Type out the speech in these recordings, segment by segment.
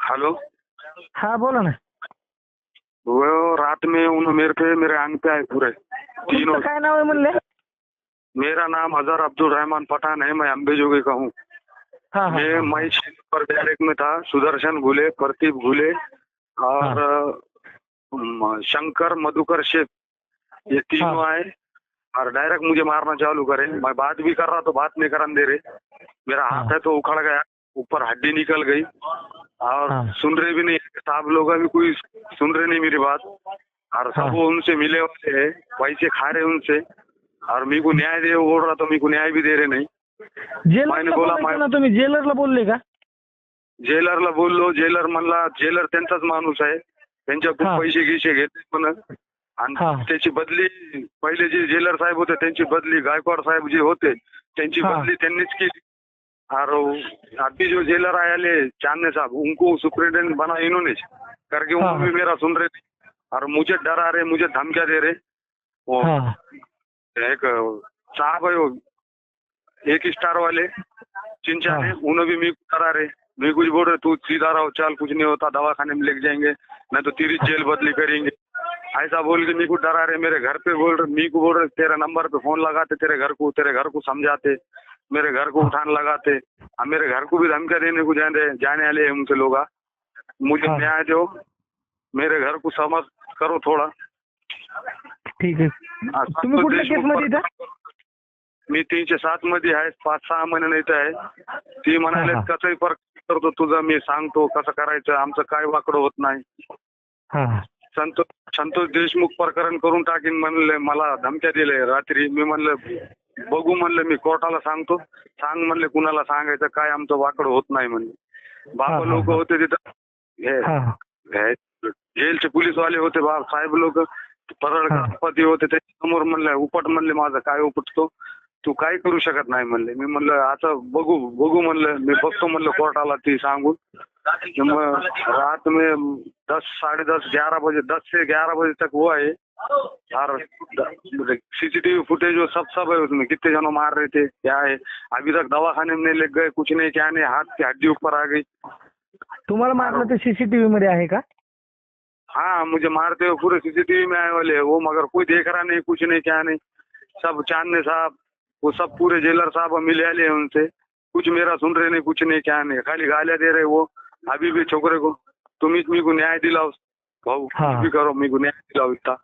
Hello. हाँ बोलो ना। वो रात में उन्होंने मेरे आंग पे आए पूरे तीनों। तुमचं काय नाव आहे म्हणले? मेरा नाम अजहर अब्दुल रहमान पठान है, मैं अंबेजोगी का हूँ। हाँ हाँ हाँ, मैं पर डायरेक्ट में था। सुदर्शन घुले, प्रदीप घुले और शंकर मधुकर शेख, ये तीनों आए और डायरेक्ट मुझे मारना चालू करे। मैं बात भी कर रहा तो बात नहीं करने दे रहे। मेरा हाथ है तो उखड़ गया, ऊपर हड्डी निकल गई और हाँ। सुन रहे भी नहीं। साहब लोग अभी कोई सुन रहे नहीं मेरी बात और सब वो उनसे मिले हुए हैं, पैसे खा रहे उनसे और मेरे को न्याय दे बोल रहा तो मेरे को न्याय भी दे रहे नहीं। जेलरला बोलायचं ना तुम्ही, जेलरला बोलले का? जेलरला बोललो, जेलर म्हणला जेलर त्यांचाच माणूस आहे, त्यांच्याकडून हा. पैसे गिसे घेतले म्हणून आणि हा. त्याची बदली पहिले जे जेलर साहेब होते त्यांची बदली, गायकवाड साहेब जे होते त्यांची हा. बदली त्यांनीच केली। और अभी जो जेलर आए चांदने साहब, उनको सुप्रिंटेंडेंट बना इन्होंने, करके हाँ। उन्होंने भी मेरा सुन रहे थे और मुझे डरा रहे, मुझे धमकियां दे रहे। वो हाँ एक साहब है वो एक स्टार वाले चिंचाने, हाँ। उन्होंने भी मेरे को डरा रहे। मैं कुछ बोल रहे तू सीधा रहो, चल कुछ नहीं होता, दवाखाने में लेके जाएंगे नहीं तो तेरी जेल बदली करेंगे, ऐसा बोल के मेरे को डरा रहे। मेरे घर पे बोल रहे, मेरे को बोल रहे तेरे नंबर पे फोन लगाते, तेरे घर को समझाते, मेरे घर को उठाने लगाते, अब मेरे घर को भी धमकियां देने को जाने वाले हैं उनसे लोग। मुझे हाँ। न्याय दो, मेरे घर को समझ करो थोड़ा। ठीक आहे। तुम्ही कुठल्या केस मध्ये इथं? मी 307 मध्ये आहे, 5-6 महिने इथं आहे। ती म्हणाले हा. कसंही फरक करतो तुझं, मी सांगतो कसं करायचं, आमचं काय वाकडं होत नाही। हा. संतोष देशमुख प्रकरण करून टाकीन म्हणले, मला धमक्या दिले रात्री। मी म्हणलं बघू, म्हणलं मी कोर्टाला सांगतो, सांग म्हणले कुणाला सांगायचं, काय आमचं वाकडं होत नाही म्हणले। बाबा लोक होते तिथं, हे जेलचे पोलीस वाले होते, साहेब लोक, परळपती होते, त्याच्यासमोर म्हणलं उपट, म्हणले माझं काय उपटतो, तू काय करू शकत नाही म्हणले। मी म्हणलं आता बघू म्हणलं, मी बघतो म्हणलं कोर्टाला ती सांगून। मग रात में 10, 10:30, 11 बजे, 10 से 11 बजे तक हुआ है और सीसीटीवी फुटेज वो सब है उसमें, कितने जनों मार रहे थे क्या है, अभी तक दवाखाने में नहीं ले गए, कुछ नहीं, क्या नहीं, हाथ की हड्डी ऊपर आ गई। तुम्हाला मारलं ते सीसीटीव्ही मध्ये आहे का? हाँ, मुझे मारते हुए पूरे सीसीटीवी में आए वाले वो, मगर कोई देख रहा नहीं, कुछ नहीं, क्या नहीं। सब चांदने साहब, वो सब पूरे जेलर साहब मिले आले हैं उनसे, कुछ मेरा सुन रहे नहीं, कुछ नहीं, क्या नहीं, खाली गालियां दे रहे वो अभी भी छोकरे को। तुम मेरे को न्याय दिलाओ भाऊ, कुछ भी करो, मेरे को न्याय दिलाओ इतना।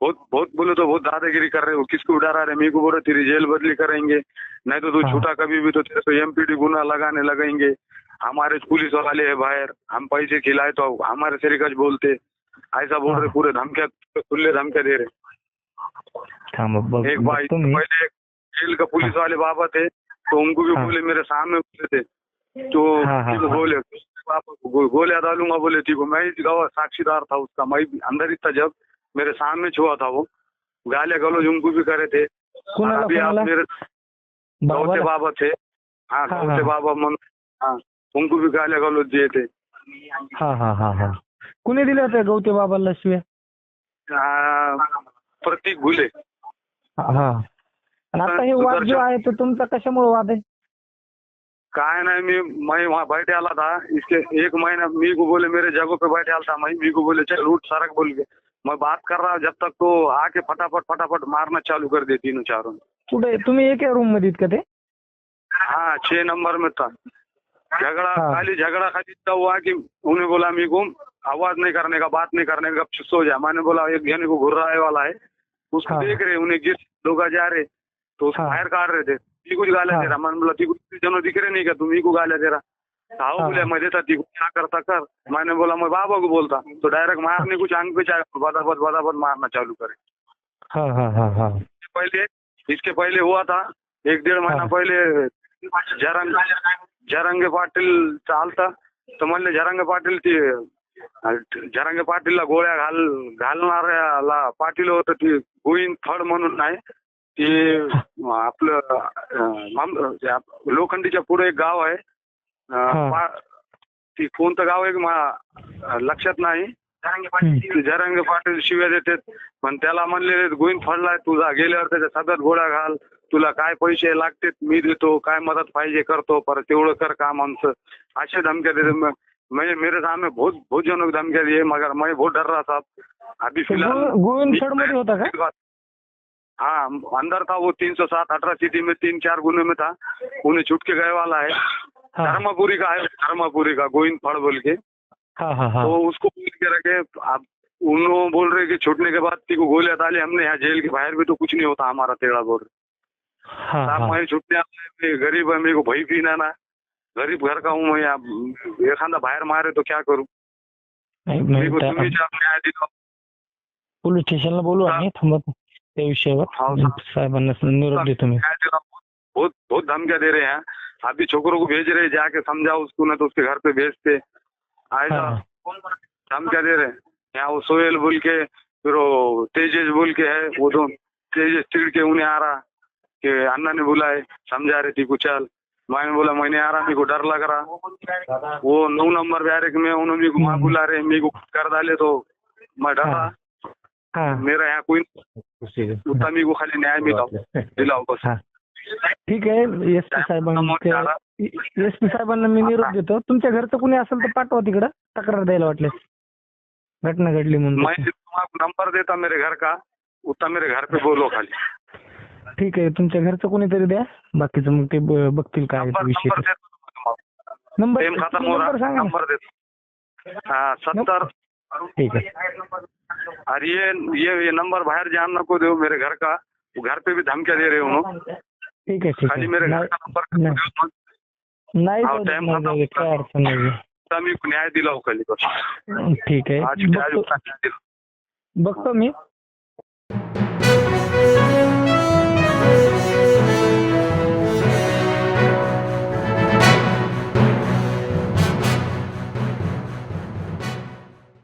बहुत बोले तो बहुत दादागिरी कर रहे हो, किसको डरा रहे। मेरे को बोले तेरी जेल बदली करेंगे, नहीं तो तू छूटा कभी भी तो तेरे को एमपीडी गुना लगाने लगेंगे। हमारे पुलिस वाले है बाहर, हम पैसे खिलाए तो हमारे सरिकज बोलते, ऐसा बोल रहे, पूरे धमकियां, खुले धमकियां दे रहे। एक भाई पहले जेल का पुलिस वाले बाबा थे तो उनको भी बोले, मेरे सामने बोले थे तो बोले गोलियां डालूंगा बोले थी को। मैं गवाह साक्षीदार था उसका, मैं अंदर ही था जब मेरे सामने छुआ था वो, गालियां गलौज उनको भी करे थे। अभी आप मेरे गौते बाबा थे, हाँ गौते बाबा मन, हाँ उनको भी गालियां गलौज दिए थे। हाँ कुणी दिले होते गौते बाबाला शिव्या? प्रतीक घुले। हा. आता हे वाद जो आहे तो तुमचा कशामुळे वाद आहे? काय नहीं, मैं वहाँ बैठे आला था, इसके 1 महीना मी को बोले मेरे जगह पे बैठे आला था, मैं मी को बोले चल उठ सड़क बोल के, मैं बात कर रहा जब तक तो आके फटाफट मारना चालू कर दे तीनों चारों। कुठे तुम्ही एका रूम मध्ये का ते? हाँ 6 नंबर में था। झगड़ा खाली इतना हुआ कि उन्हें बोला मी को आवाज नहीं करने का, बात नहीं करने का, चुप सो जा। मैंने बोला एक जने को घुर्राने वाला है, उसको देख रहे, उन्हें गिर लोग जा रहे तो उसको बाहर काट रहे थे। ती कुछ गालियां दे रहा, मैंने बोला ती कुछ जनों दिख रहे नहीं क्या, तुम ही को गालियां दे रहा। हाँ बोले मैं देता ती क्या करता कर। मैंने बोला मैं बाबा को बोलता, तो डायरेक्ट मारने कुछ आंख पे चाहे बदाबद मारना चालू करे। पहले इसके पहले हुआ था 1-1.5 महीना पहले, जरंगे पाटील चालता तर म्हणले जरंगे पाटीलला गोळ्या घालणाऱ्याला पाटील होतं, ती गोविंद फड म्हणून नाही, ती आपलं लोखंडीच्या पुढे एक गाव आहे, ती कोणतं गाव आहे लक्षात नाही। जरंगे पाटील शिव्या देतात, पण त्याला म्हणले गोविंद फडलाय तुझा, गेल्यावर त्याच्या सगळ्यात गोळ्या घाल, तुला काय पैसे लागतात मी देतो, काय मदत पाहिजे करतो, परत तेवढं कर काम आमचं, असे धमक्या देतात। मैं मेरे सामने बहुत जनों को धमकियां दिए, मगर मैं बहुत डर रहा था। अभी फिलहाल गोविंदखेड मध्ये होता का? हाँ, अंदर था वो 307 अट्रॉसिटी में 3-4 गुने में था। उन्हें छूट के गए वाला है। धर्मपुरी का है, धर्मपुरी का गोविंद फड़ बोल के। हाँ। तो उसको बोल के रखे। अब उन लोग बोल रहे कि छूटने के बाद को गोलियां डाली हमने, यहाँ जेल के बाहर भी तो कुछ नहीं होता हमारा, तेरा बोल रहे। साहब मैं छूटने आया, गरीब है, मेरे को भय भी ना, गरीब घर का हूँ मैं। यहाँ एखादा बाहेर मारे तो क्या करूँ? तुम्ही न्याय दिला। पोलीस स्टेशनला बोलू आम्ही, थांबा त्या विषयावर साहेबांना निरोप देतो मी। बहुत धमकियां दे रहे हैं। अभी छोकरों को भेज रहे, जाके समझाओ उसको, ना तो उसके घर पे भेजते। ऐसा धमकियां दे रहे हैं। यहाँ वो सोहेल बोल के, फिर वो तेजेश बोल के है, वो दो तेजेश चिड़ के उन्हें आ रहा कि अन्ना ने बुलाए, समझा रही थी कुछ। चल मैंने बोला मैं नहीं आ रहा, मेरे को डर लग रहा। वो 9 नंबर बैरिक में उन्होंने मेरे को वहाँ बुला रहे, मेरे को कर डाले तो मैं डर रहा। मेरा यहाँ कोई उतना, मेरे को खाली न्याय दिलाओ बस। ठीक आहे, एसपी साहेबांना मी निरोप देतो। तुमच्या घरचं कुणी असेल तर पाठवा तिकडं तक्रार द्यायला वाटल्यास, घटना घडली म्हणून। मैं नंबर देता मेरे घर का, उतना मेरे घर पे बोलो खाली। ठीक आहे, तुमच्या घरचं कोणीतरी द्या, बाकीचं मग ते बघतील काय विषय। नंबर सांगा। नंबर देतो 70। ठीक है। और ये नंबर बाहर जान नको दो मेरे घर का, वो घर पे भी धमकियां दे रहे उन्होंने। ठीक है ठीक खाली मेरे घर का नंबर नाही, काय अडचण नाही, न्याय दिलाओ खाली बस। ठीक आहे, बघतो मी।